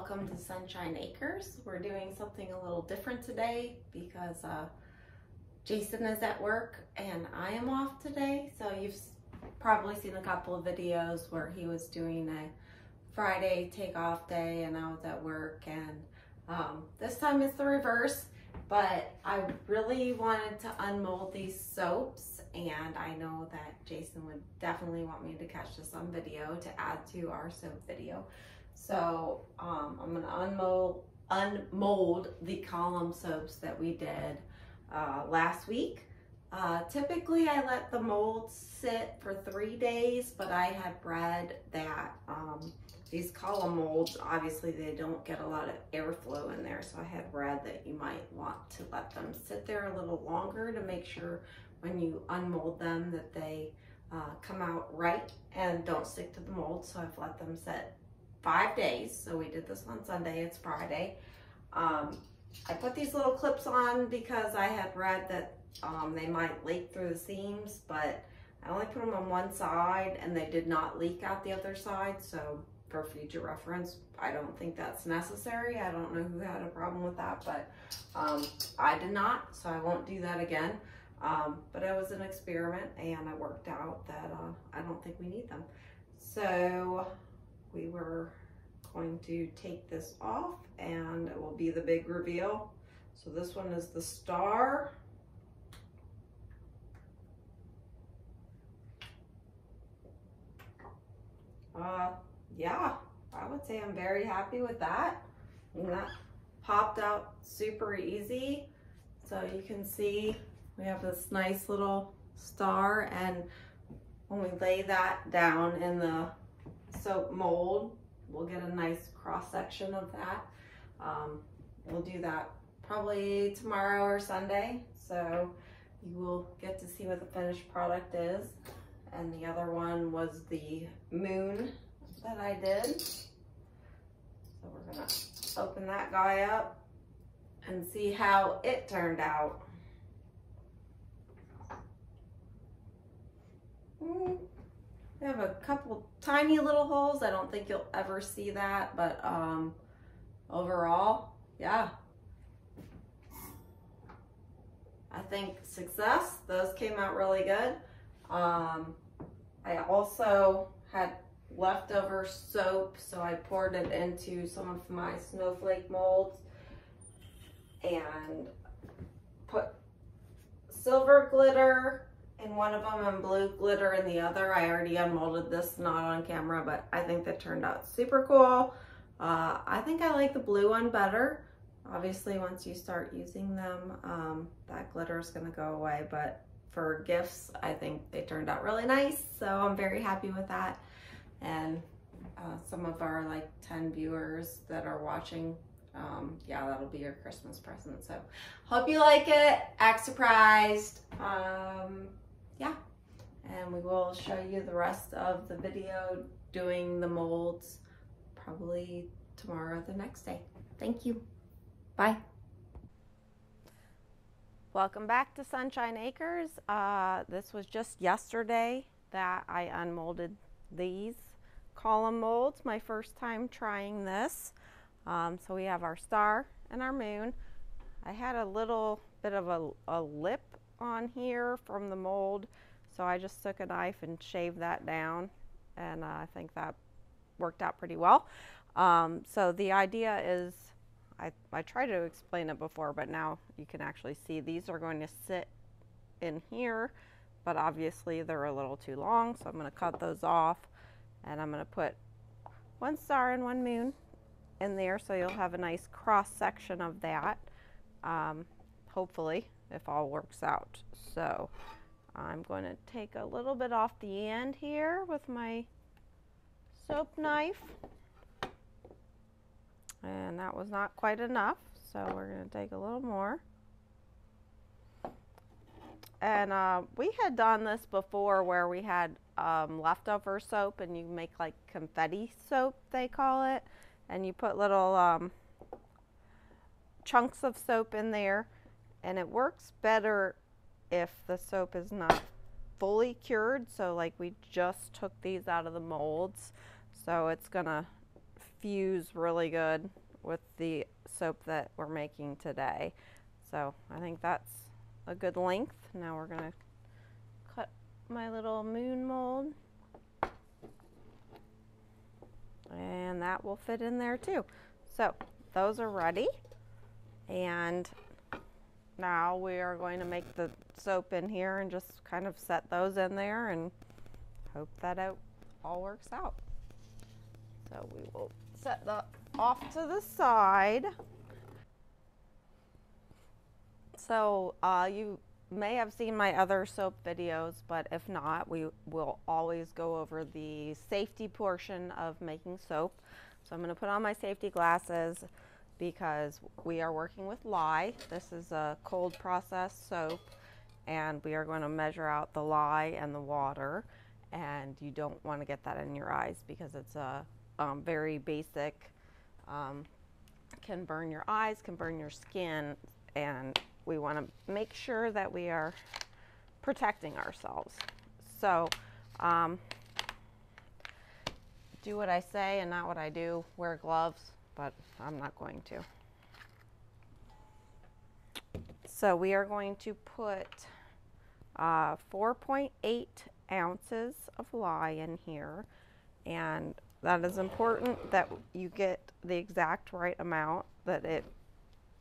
welcome to Sunshine Acres. We're doing something a little different today because Jason is at work and I am off today. So you've probably seen a couple of videos where he was doing a Friday takeoff day and I was at work, and this time it's the reverse. But I really wanted to unmold these soaps, and I know that Jason would definitely want me to catch this on video to add to our soap video. So I'm gonna unmold the column soaps that we did last week. Typically I let the molds sit for 3 days, but I had read that these column molds, obviously they don't get a lot of airflow in there, so I had read that you might want to let them sit there a little longer to make sure when you unmold them that they come out right and don't stick to the mold. So I've let them sit 5 days. So we did this on Sunday, it's Friday. I put these little clips on because I had read that they might leak through the seams, but I only put them on one side and they did not leak out the other side. So for future reference, I don't think that's necessary. I don't know who had a problem with that, but I did not, so I won't do that again. But it was an experiment and it worked out that I don't think we need them. So we were going to take this off and it will be the big reveal. So this one is the star. Yeah, I would say I'm very happy with that. And that popped out super easy. So you can see we have this nice little star, and when we lay that down in the soap mold, we'll get a nice cross section of that. We'll do that probably tomorrow or Sunday. So you will get to see what the finished product is. And the other one was the moon that I did. So we're gonna open that guy up and see how it turned out. We have a couple tiny little holes. I don't think you'll ever see that, but overall, yeah. I think success. Those came out really good. I also had leftover soap, so I poured it into some of my snowflake molds and put silver glitter in one of them and blue glitter in the other. I already unmolded this, not on camera, but I think that turned out super cool. I think I like the blue one better. Obviously, once you start using them, that glitter is going to go away, but for gifts, I think they turned out really nice. So I'm very happy with that. And some of our like 10 viewers that are watching, yeah, that'll be your Christmas present. So hope you like it. Act surprised. Yeah, and we will show you the rest of the video doing the molds probably tomorrow or the next day. Thank you. Bye. Welcome back to Sunshine Acres. This was just yesterday that I unmolded these column molds, my first time trying this. So we have our star and our moon. I had a little bit of a lip on here from the mold, so I just took a knife and shaved that down, and I think that worked out pretty well. So the idea is, I tried to explain it before, but now you can actually see these are going to sit in here, but obviously they're a little too long, so I'm going to cut those off, and I'm going to put one star and one moon in there, so you'll have a nice cross section of that, hopefully, if all works out. So I'm going to take a little bit off the end here with my soap knife. And that was not quite enough, so we're going to take a little more. And we had done this before where we had leftover soap, and you make like confetti soap, they call it. And you put little chunks of soap in there, and it works better if the soap is not fully cured. So like we just took these out of the molds, so it's gonna fuse really good with the soap that we're making today. So I think that's a good length. Now we're gonna cut my little moon mold, and that will fit in there too. So those are ready, and now we are going to make the soap in here and just kind of set those in there and hope that it all works out. So we will set that off to the side. So you may have seen my other soap videos, but if not, we will always go over the safety portion of making soap. So I'm going to put on my safety glasses because we are working with lye. This is a cold process soap, and we are going to measure out the lye and the water, and you don't want to get that in your eyes because it's a very basic, can burn your eyes, can burn your skin, and we want to make sure that we are protecting ourselves. So do what I say and not what I do. Wear gloves, but I'm not going to. So we are going to put 4.8 ounces of lye in here, and that is important that you get the exact right amount, that it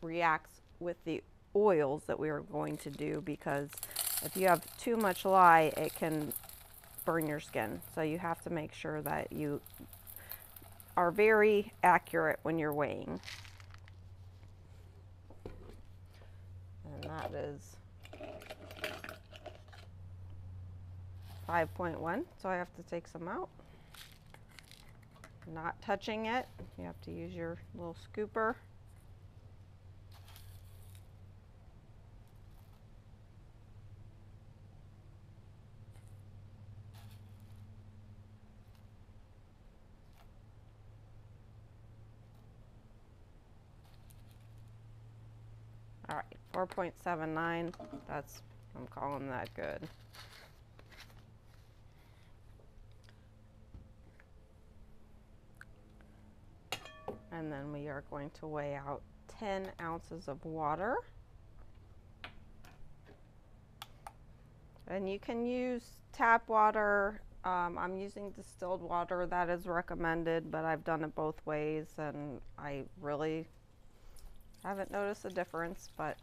reacts with the oils that we are going to do, because if you have too much lye, it can burn your skin. So you have to make sure that you are very accurate when you're weighing. And that is 5.1, so I have to take some out. Not touching it, you have to use your little scooper. All right, 4.79, I'm calling that good. And then we are going to weigh out 10 ounces of water. And you can use tap water. I'm using distilled water, that is recommended, but I've done it both ways and I really haven't noticed a difference, but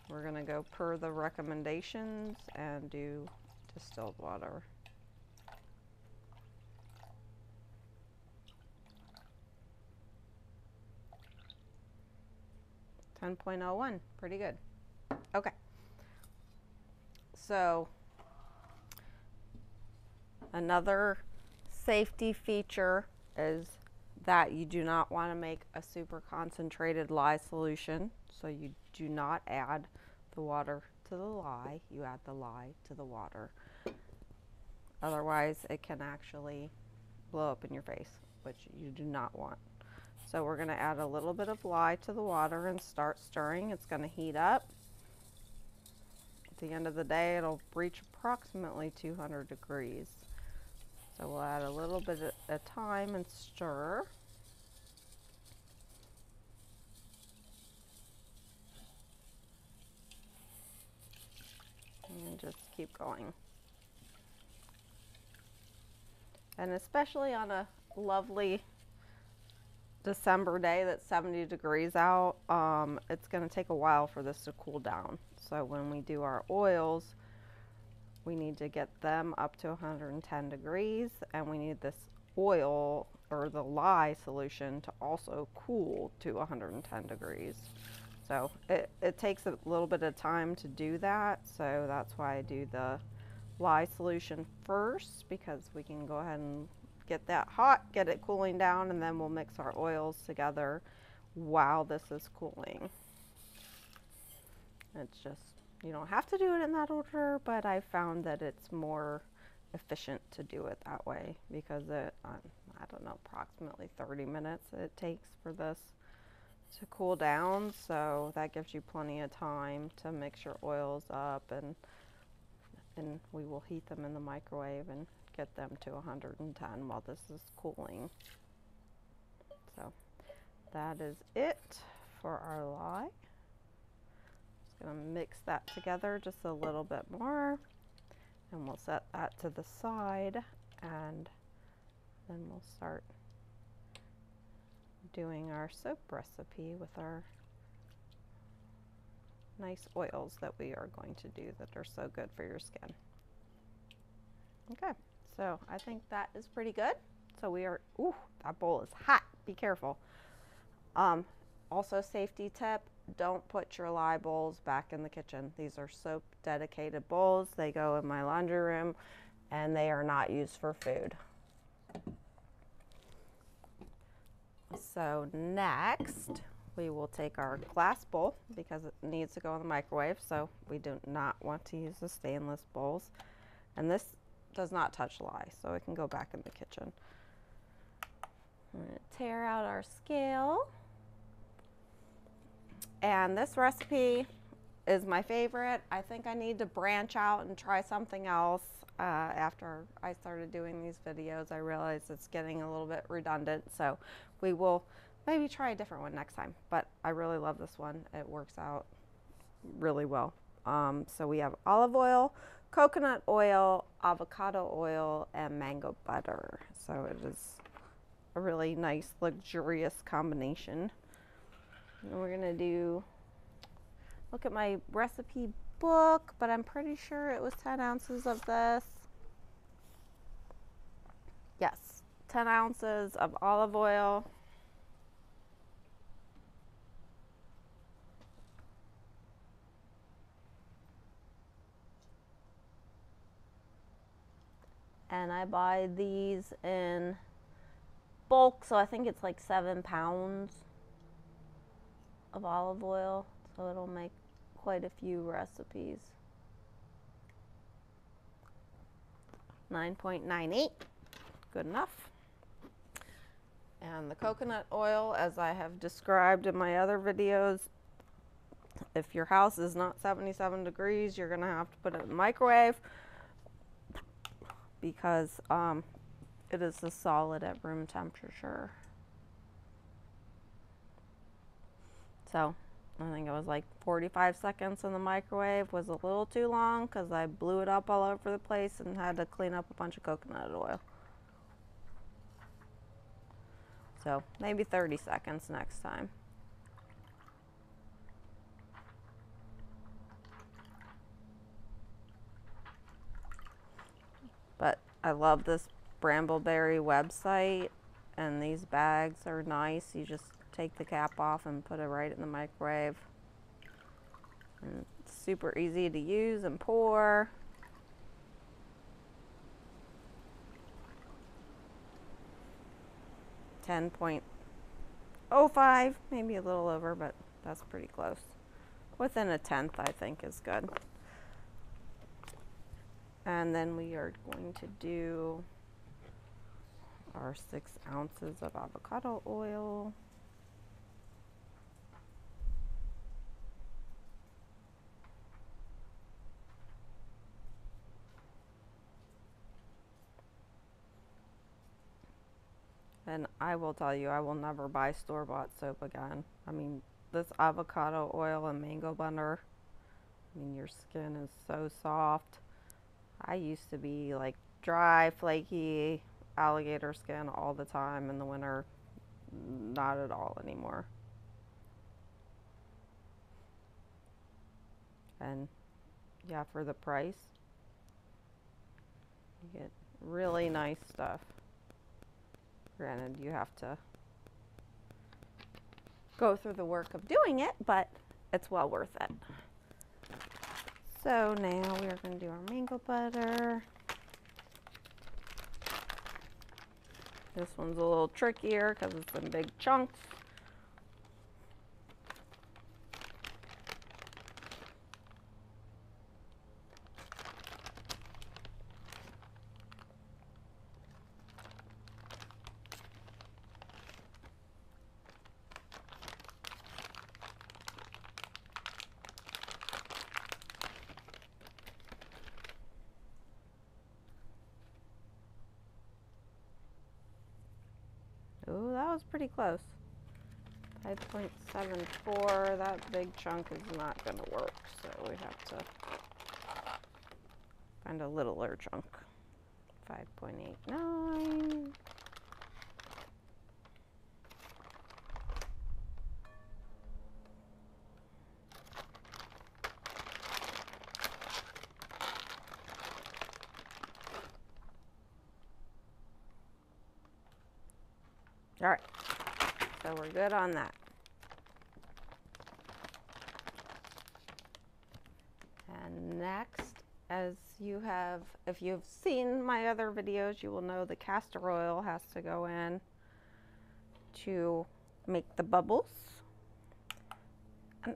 we're gonna go per the recommendations and do distilled water. .01, pretty good. Okay. So another safety feature is that you do not want to make a super concentrated lye solution. So you do not add the water to the lye, you add the lye to the water. Otherwise it can actually blow up in your face, which you do not want. So we're going to add a little bit of lye to the water and start stirring. It's going to heat up. At the end of the day, it'll reach approximately 200 degrees. So we'll add a little bit at a time and stir. And just keep going. And especially on a lovely December day that's 70 degrees out, it's going to take a while for this to cool down. So when we do our oils, we need to get them up to 110 degrees, and we need this oil or the lye solution to also cool to 110 degrees. So it takes a little bit of time to do that, so that's why I do the lye solution first, because we can go ahead and get that hot, get it cooling down, and then we'll mix our oils together while this is cooling. It's just, you don't have to do it in that order, but I found that it's more efficient to do it that way, because it, I don't know, approximately 30 minutes it takes for this to cool down, so that gives you plenty of time to mix your oils up, and we will heat them in the microwave and get them to 110 while this is cooling. So that is it for our lye. Just gonna mix that together just a little bit more, and we'll set that to the side, and then we'll start doing our soap recipe with our nice oils that we are going to do that are so good for your skin. Okay, so I think that is pretty good. So we are, ooh, that bowl is hot, be careful. Also safety tip, don't put your lye bowls back in the kitchen. These are soap dedicated bowls. They go in my laundry room and they are not used for food. So next, we will take our glass bowl because it needs to go in the microwave, so we do not want to use the stainless bowls. And this does not touch lye, so it can go back in the kitchen. I'm going to tear out our scale. And this recipe is my favorite. I think I need to branch out and try something else. After I started doing these videos, I realized it's getting a little bit redundant, so we will maybe try a different one next time. But I really love this one. It works out really well. So we have olive oil, coconut oil, avocado oil, and mango butter. So it is a really nice, luxurious combination. And we're gonna look at my recipe book, but I'm pretty sure it was 10 ounces of this. Yes, 10 ounces of olive oil. And I buy these in bulk, so I think it's like 7 pounds of olive oil, so it'll make quite a few recipes. 9.98, good enough. And the coconut oil, as I have described in my other videos, if your house is not 77 degrees, you're gonna have to put it in the microwave because it is a solid at room temperature. So I think it was like 45 seconds in the microwave was a little too long because I blew it up all over the place and had to clean up a bunch of coconut oil. So maybe 30 seconds next time. But I love this Brambleberry website, and these bags are nice. You just take the cap off and put it right in the microwave. And it's super easy to use and pour. .05, maybe a little over, but that's pretty close. Within a tenth, I think, is good. And then we are going to do our 6 ounces of avocado oil. And I will tell you, I will never buy store-bought soap again. I mean, this avocado oil and mango butter, I mean, your skin is so soft. I used to be like dry, flaky, alligator skin all the time in the winter. Not at all anymore. And yeah, for the price, you get really nice stuff. Granted, you have to go through the work of doing it, but it's well worth it. So now we are going to do our mango butter. This one's a little trickier because it's in big chunks. Oh, that was pretty close. 5.74, that big chunk is not going to work, so we have to find a littler chunk. 5.89. All right, so we're good on that. And next, as you have, if you've seen my other videos, you will know the castor oil has to go in to make the bubbles. And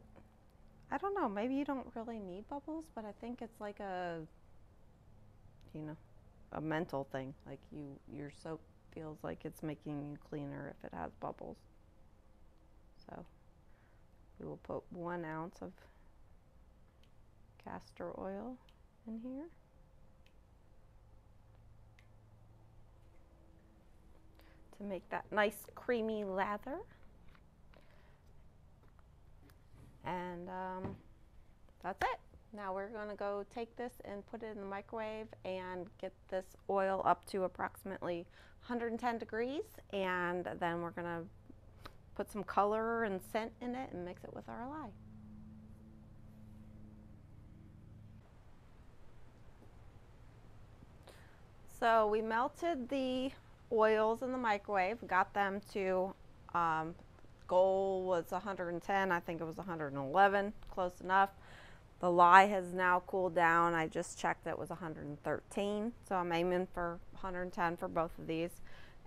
I don't know, maybe you don't really need bubbles, but I think it's like a, you know, a mental thing. Like your soap feels like it's making you cleaner if it has bubbles. So we will put 1 ounce of castor oil in here. To make that nice creamy lather. And that's it. Now we're going to go take this and put it in the microwave and get this oil up to approximately 110 degrees, and then we're going to put some color and scent in it and mix it with our lye. So we melted the oils in the microwave, got them to, goal was 110, I think it was 111, close enough. The lye has now cooled down. I just checked, it was 113, so I'm aiming for 110 for both of these.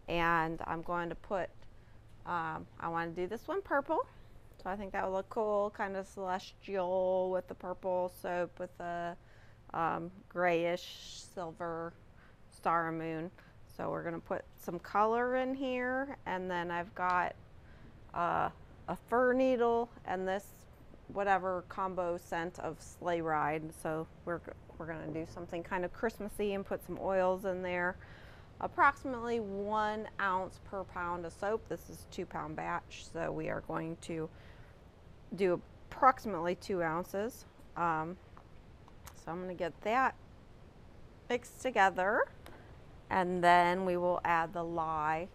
And I'm going to put, I want to do this one purple, so I think that would look cool, kind of celestial with the purple soap with the grayish silver star and moon. So we're going to put some color in here, and then I've got a fir needle and this whatever combo scent of sleigh ride. So we're going to do something kind of Christmassy and put some oils in there. Approximately 1 ounce per pound of soap. This is a 2-pound batch, so we are going to do approximately 2 ounces. So I'm going to get that mixed together, and then we will add the lye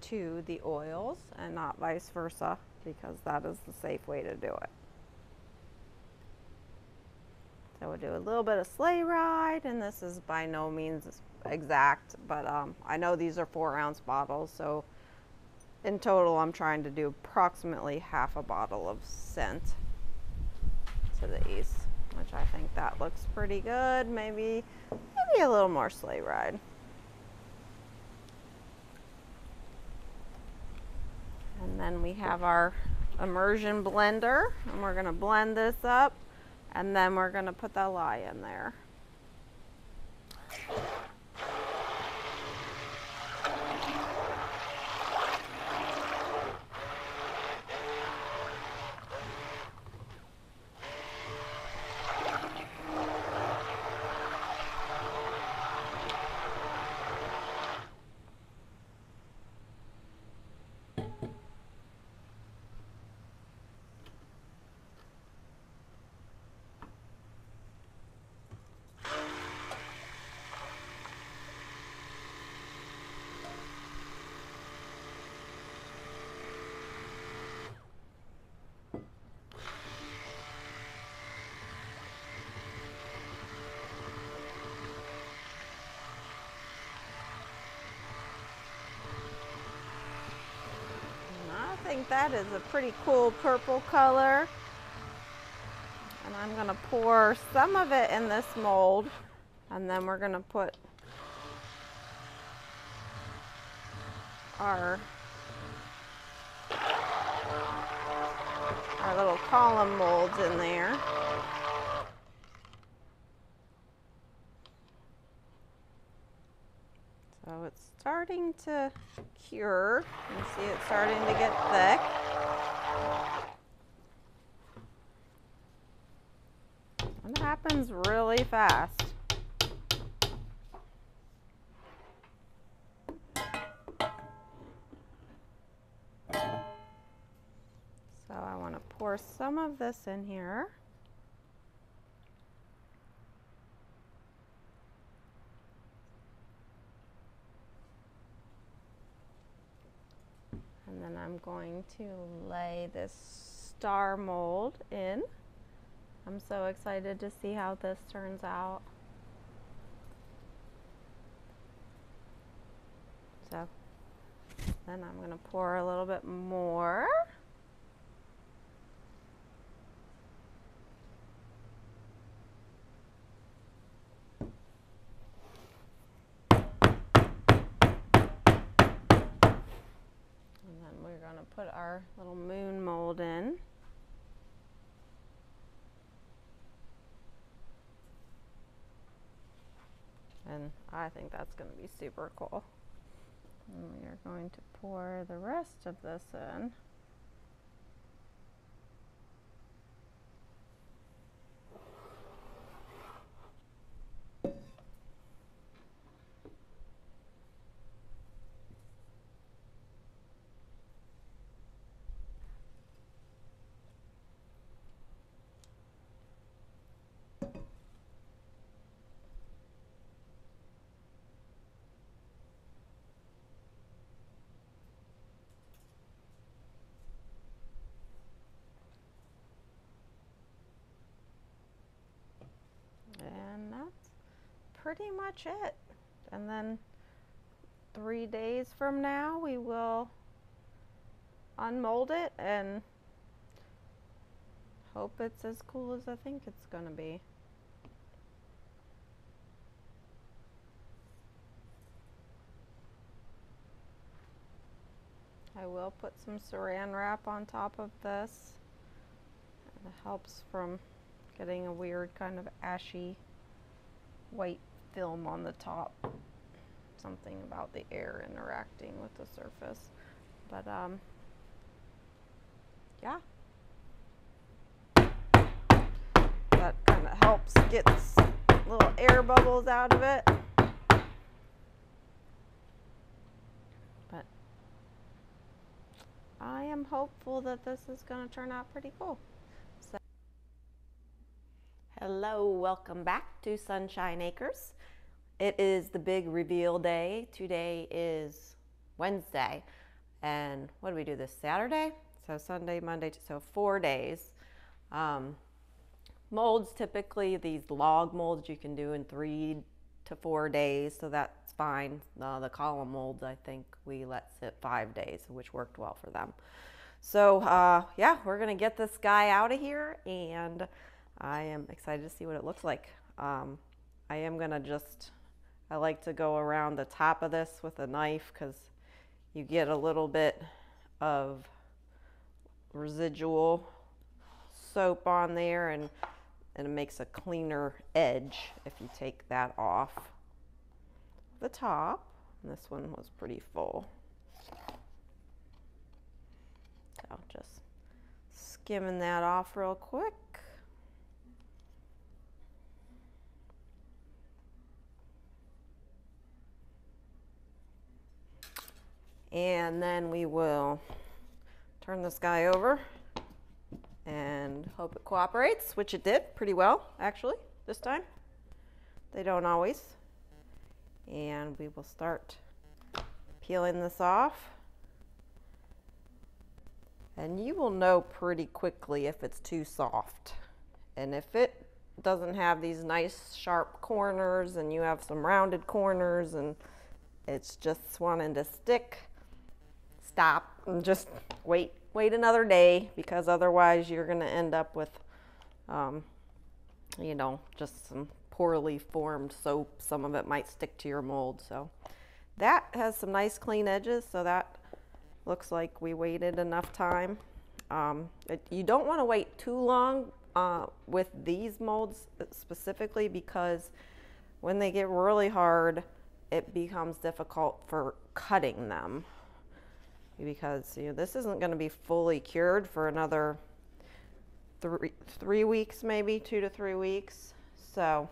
to the oils and not vice versa, because that is the safe way to do it. So we'll do a little bit of sleigh ride, and this is by no means exact, but I know these are 4-ounce bottles, so in total I'm trying to do approximately half a bottle of scent to these, which I think that looks pretty good. Maybe a little more sleigh ride. And then we have our immersion blender, and we're going to blend this up, and then we're going to put the lye in there. I think that is a pretty cool purple color, and I'm going to pour some of it in this mold, and then we're going to put our little column molds in there. So it's starting to cure. You can see it's starting to get thick. And it happens really fast. pour some of this in here. And then I'm going to lay this star mold in. I'm so excited to see how this turns out. So then I'm going to pour a little bit more. And then we're going to put our little moon mold in. And I think that's going to be super cool. And we are going to pour the rest of this in. And that's pretty much it. And then 3 days from now, we will unmold it and hope it's as cool as I think it's going to be. I will put some saran wrap on top of this. It helps from getting a weird kind of ashy white film on the top. Something about the air interacting with the surface. But yeah. That kind of helps get little air bubbles out of it. But I am hopeful that this is going to turn out pretty cool. Hello, welcome back to Sunshine Acres. It is the big reveal day. Today is Wednesday. And what do we do this Saturday? So Sunday, Monday, so 4 days. Molds, typically these log molds you can do in 3 to 4 days, so that's fine. The column molds, I think we let sit 5 days, which worked well for them. So yeah, we're gonna get this guy out of here, and I am excited to see what it looks like. I am gonna I like to go around the top of this with a knife because you get a little bit of residual soap on there, and it makes a cleaner edge if you take that off the top. And this one was pretty full. So just skimming that off real quick. And then we will turn this guy over and hope it cooperates, which it did pretty well, actually, this time. They don't always. And we will start peeling this off. And you will know pretty quickly if it's too soft. And if it doesn't have these nice sharp corners and you have some rounded corners and it's just wanting to stick, stop and just wait another day, because otherwise you're going to end up with, you know, just some poorly formed soap. Some of it might stick to your mold. So that has some nice clean edges, so that looks like we waited enough time. You don't want to wait too long with these molds specifically, because when they get really hard, it becomes difficult for cutting them, because this isn't going to be fully cured for another 3 weeks, maybe 2 to 3 weeks. So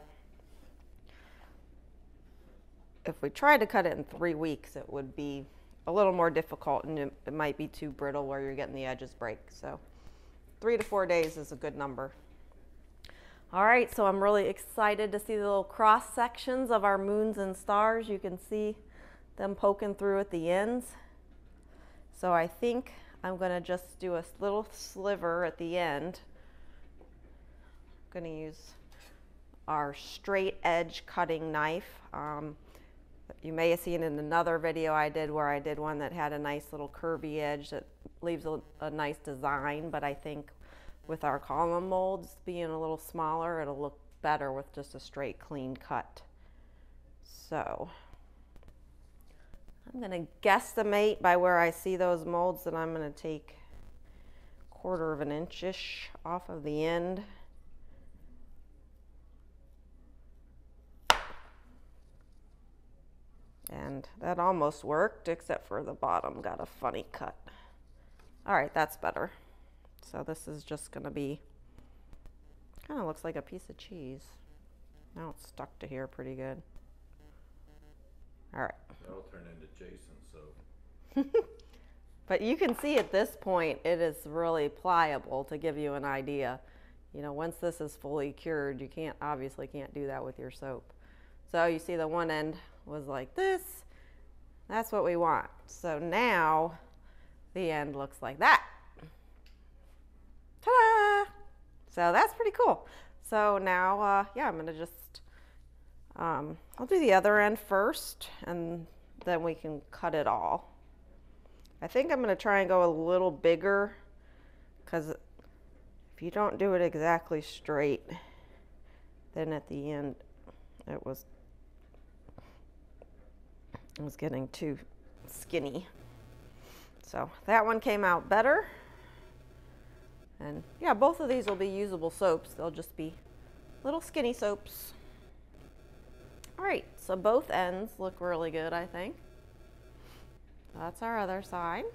if we tried to cut it in 3 weeks, it would be a little more difficult, and it might be too brittle where you're getting the edges break. So 3 to 4 days is a good number. All right, so I'm really excited to see the little cross sections of our moons and stars. You can see them poking through at the ends. So I think I'm going to just do a little sliver at the end. I'm going to use our straight edge cutting knife. You may have seen in another video I did where I did one that had a nice little curvy edge that leaves a nice design, but I think with our column molds being a little smaller, it'll look better with just a straight clean cut. So I'm going to guesstimate by where I see those molds that I'm going to take 1/4 of an inch-ish off of the end. And that almost worked, except for the bottom got a funny cut. All right, that's better. So this is just going to be, kind of looks like a piece of cheese. Now it's stuck to here pretty good. All right. That'll turn into Jason soap. But you can see at this point, it is really pliable to give you an idea. You know, once this is fully cured, you obviously can't do that with your soap. So you see the one end was like this. That's what we want. So now the end looks like that. Ta-da! So that's pretty cool. So now, yeah, I'm gonna just, I'll do the other end first and then we can cut it all. I think I'm gonna try and go a little bigger because if you don't do it exactly straight, then at the end it was getting too skinny. So that one came out better. And yeah, both of these will be usable soaps. They'll just be little skinny soaps. All right, so both ends look really good, I think. That's our other side.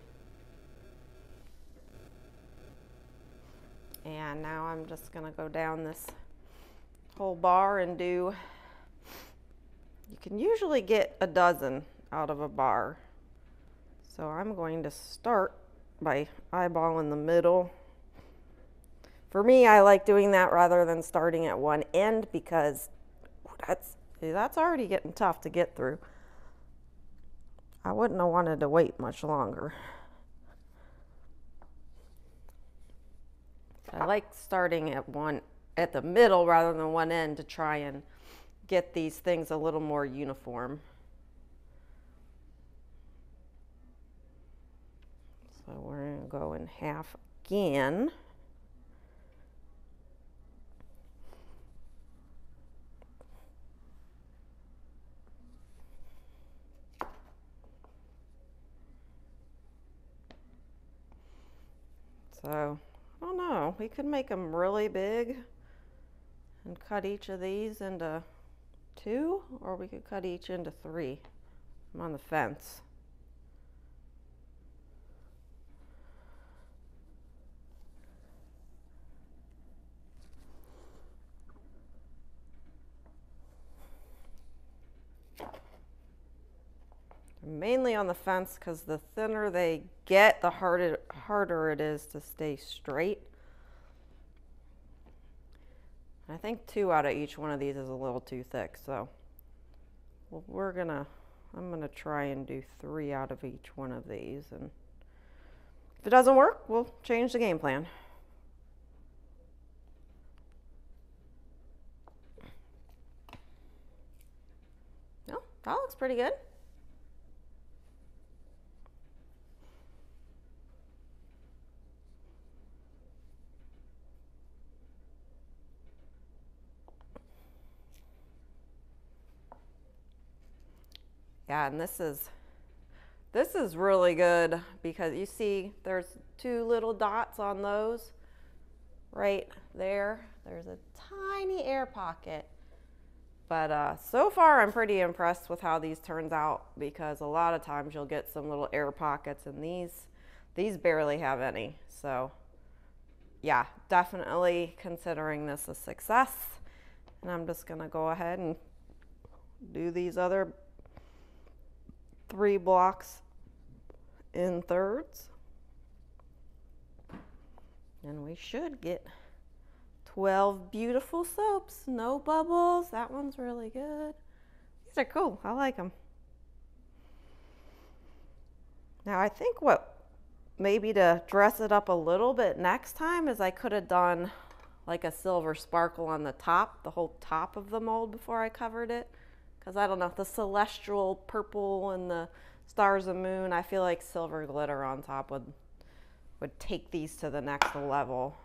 And now I'm just gonna go down this whole bar and do, you can usually get a dozen out of a bar. So I'm going to start by eyeballing the middle. For me, I like doing that rather than starting at one end because that's already getting tough to get through. I wouldn't have wanted to wait much longer. I like starting at the middle rather than one end to try and get these things a little more uniform. So we're going to go in half again. So, I don't know, we could make them really big and cut each of these into 2, or we could cut each into 3. I'm on the fence. Mainly on the fence because the thinner they get, the harder it is to stay straight. I think 2 out of each one of these is a little too thick, so I'm gonna try and do 3 out of each one of these, and if it doesn't work, we'll change the game plan. No, that looks pretty good. Yeah, and this is really good because you see there's 2 little dots on those right there. There's a tiny air pocket. But so far I'm pretty impressed with how these turns out because a lot of times you'll get some little air pockets and these barely have any. So yeah, definitely considering this a success. And I'm just gonna go ahead and do these other 3 blocks in thirds. And we should get 12 beautiful soaps. No bubbles. That one's really good. These are cool. I like them. Now I think what maybe to dress it up a little bit next time is I could have done like a silver sparkle on the top, the whole top of the mold before I covered it. Because I don't know, the celestial purple and the stars and moon, I feel like silver glitter on top would take these to the next level.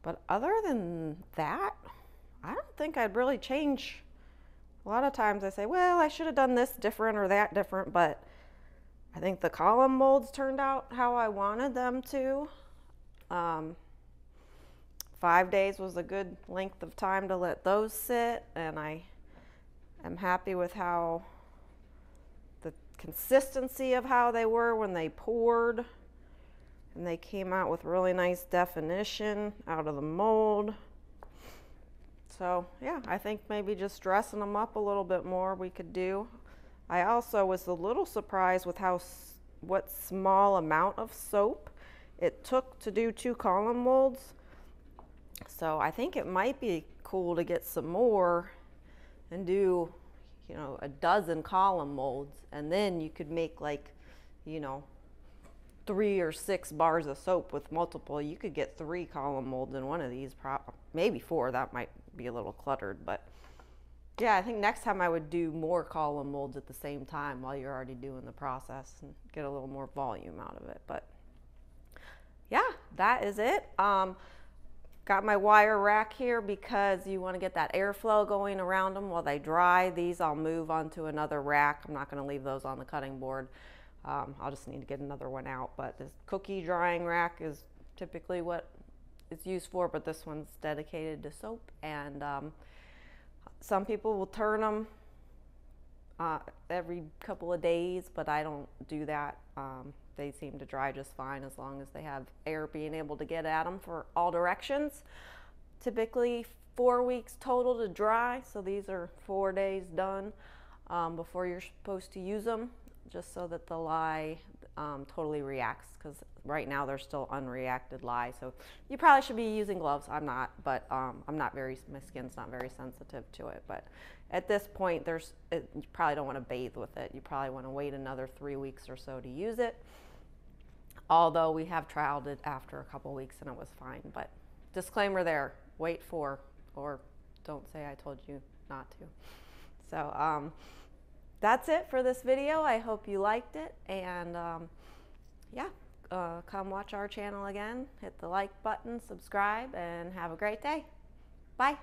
But other than that, I don't think I'd really change. A lot of times I say, well, I should have done this different or that different, but I think the column molds turned out how I wanted them to. 5 days was a good length of time to let those sit, and I am happy with how the consistency of how they were when they poured. And they came out with really nice definition out of the mold. So yeah, I think maybe just dressing them up a little bit more we could do. I also was a little surprised with what small amount of soap it took to do 2 column molds. So I think it might be cool to get some more and do, you know, a dozen column molds, and then you could make like, you know, 3 or 6 bars of soap with multiple. You could get 3 column molds in one of these, maybe 4. That might be a little cluttered, but yeah, I think next time I would do more column molds at the same time while you're already doing the process and get a little more volume out of it. But yeah, that is it. Got my wire rack here because you want to get that airflow going around them while they dry. These I'll move onto another rack. I'm not going to leave those on the cutting board. I'll just need to get another one out, but this cookie drying rack is typically what it's used for, but this one's dedicated to soap. And some people will turn them every couple of days, but I don't do that. They seem to dry just fine as long as they have air being able to get at them for all directions. Typically 4 weeks total to dry, so these are 4 days done before you're supposed to use them, just so that the lye totally reacts, because right now they're still unreacted lye. So you probably should be using gloves. I'm not, but my skin's not very sensitive to it. But at this point, you probably don't want to bathe with it. You probably want to wait another 3 weeks or so to use it. Although we have trialed it after a couple weeks and it was fine. But disclaimer there, wait for, or don't say I told you not to. So that's it for this video. I hope you liked it, and yeah, come watch our channel again. Hit the like button, subscribe, and have a great day. Bye.